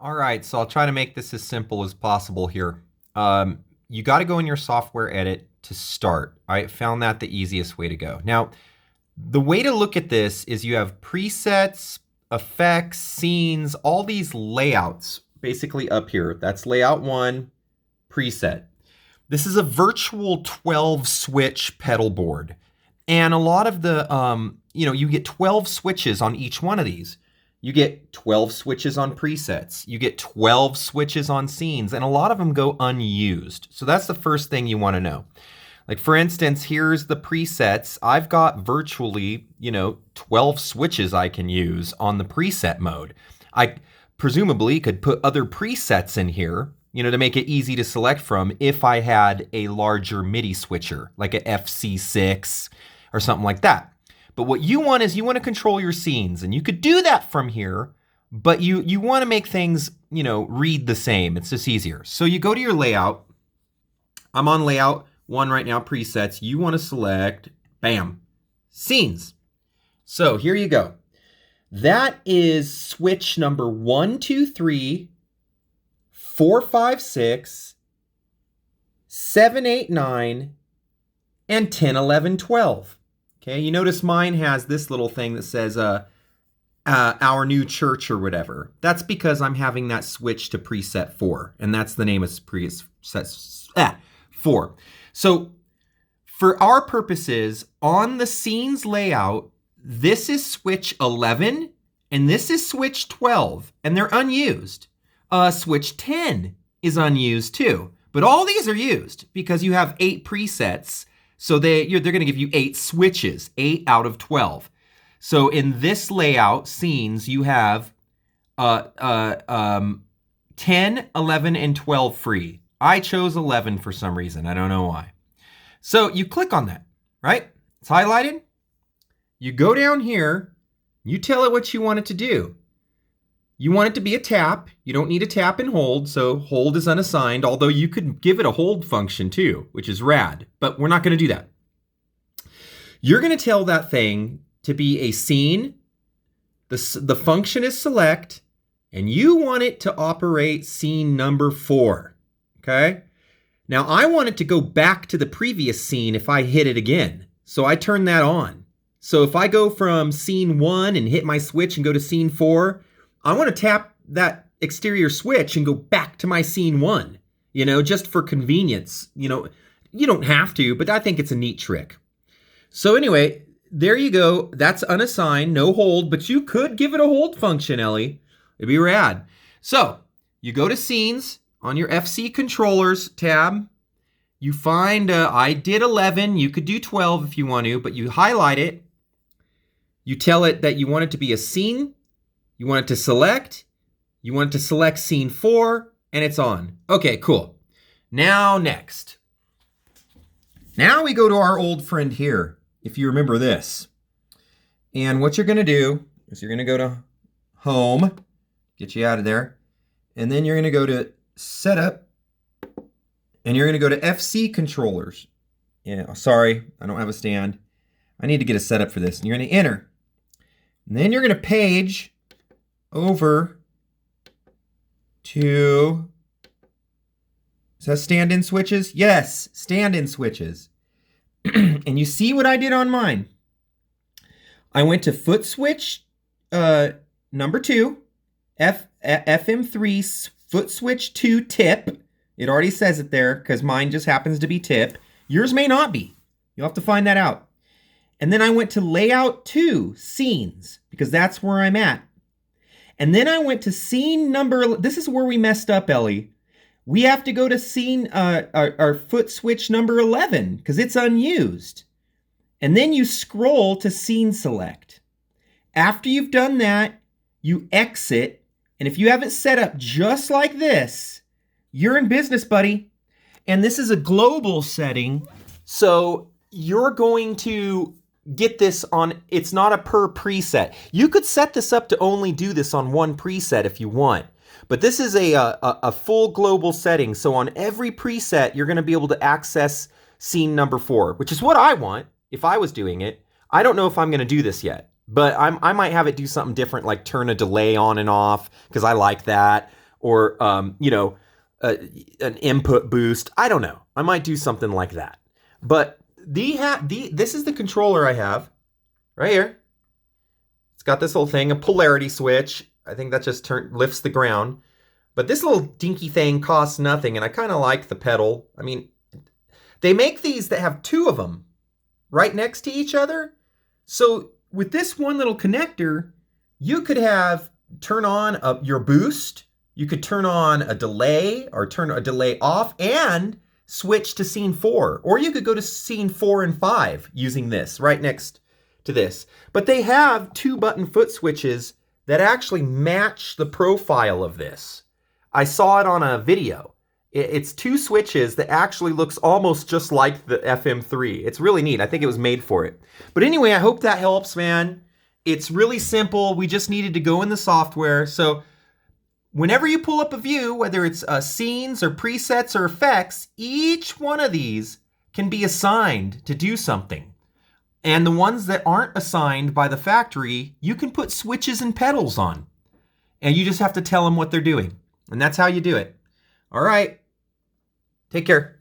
All right, so I'll try to make this as simple as possible here. You got to go in your software edit to start. I found that the easiest way to go. Now, the way to look at this is you have presets, effects, scenes, all these layouts basically up here. That's layout one, preset. This is a virtual 12 switch pedal board. And a lot of you get 12 switches on each one of these. You get 12 switches on presets. You get 12 switches on scenes, and a lot of them go unused. So that's the first thing you want to know. Like for instance, here's the presets. I've got virtually, 12 switches I can use on the preset mode. I presumably could put other presets in here, to make it easy to select from if I had a larger MIDI switcher, like a FC6 or something like that. But what you want is you want to control your scenes, and you could do that from here, but you want to make things, read the same. It's just easier. So you go to your layout. I'm on layout one right now, presets. You want to select, bam, scenes. So here you go. That is switch number 1, 2, 3, 4, 5, 6, 7, 8, 9, and 10, 11, 12. Okay, you notice mine has this little thing that says our new church or whatever. That's because I'm having that switch to preset 4, and that's the name of preset 4. So for our purposes, on the scenes layout, this is switch 11, and this is switch 12, and they're unused. Switch 10 is unused too, but all these are used because you have 8 presets. So they're going to give you 8 switches, 8 out of 12. So in this layout, scenes, you have 10, 11, and 12 free. I chose 11 for some reason. I don't know why. So you click on that, right? It's highlighted. You go down here. You tell it what you want it to do. You want it to be a tap. You don't need a tap and hold, so hold is unassigned, although you could give it a hold function too, which is rad, but we're not going to do that. You're going to tell that thing to be a scene. The function is select, and you want it to operate scene number 4, okay? Now, I want it to go back to the previous scene if I hit it again, so I turn that on. So if I go from scene 1 and hit my switch and go to scene 4, I want to tap that exterior switch and go back to my scene 1, just for convenience. You don't have to, but I think it's a neat trick. So anyway, there you go. That's unassigned, no hold, but you could give it a hold function, Ellie. It'd be rad. So you go to scenes on your FC controllers tab. You find, I did 11. You could do 12 if you want to, but you highlight it. You tell it that you want it to be a scene. You want it to select. You want it to select scene 4, and it's on. Okay, cool. Now next. Now we go to our old friend here, if you remember this. And what you're going to do is you're going to go to Home, get you out of there, and then you're going to go to Setup, and you're going to go to FC Controllers. Yeah, sorry, I don't have a stand. I need to get a setup for this. And you're going to enter. And then you're going to page over to, is that stand-in switches? Yes, stand-in switches. And you see what I did on mine. I went to foot switch number 2, FM3 foot switch 2 tip. It already says it there because mine just happens to be tip. Yours may not be. You'll have to find that out. And then I went to layout 2, scenes, because that's where I'm at. And then I went to scene number, this is where we messed up, Ellie. We have to go to scene, our foot switch number 11, because it's unused. And then you scroll to scene select. After you've done that, you exit. And if you have it set up just like this, you're in business, buddy. And this is a global setting. So you're going to get this on, it's not a per preset. You could set this up to only do this on one preset if you want, but this is a full global setting. So on every preset, you're going to be able to access scene number 4, which is what I want if I was doing it. I don't know if I'm going to do this yet, but I might have it do something different, like turn a delay on and off, because I like that. or an input boost. I don't know. I might do something like that. But this is the controller I have right here. It's got this little thing, a polarity switch. I think that just lifts the ground. But this little dinky thing costs nothing, and I kind of like the pedal. I mean, they make these that have two of them right next to each other. So with this one little connector, you could turn on your boost, you could turn on a delay or turn a delay off and switch to scene 4. Or you could go to scene 4 and 5 using this right next to this. But they have 2-button foot switches that actually match the profile of this. I saw it on a video. It's 2 switches that actually looks almost just like the FM3. It's really neat. I think it was made for it. But anyway, I hope that helps, man. It's really simple. We just needed to go in the software. So whenever you pull up a view, whether it's scenes or presets or effects, each one of these can be assigned to do something. And the ones that aren't assigned by the factory, you can put switches and pedals on. And you just have to tell them what they're doing. And that's how you do it. All right. Take care.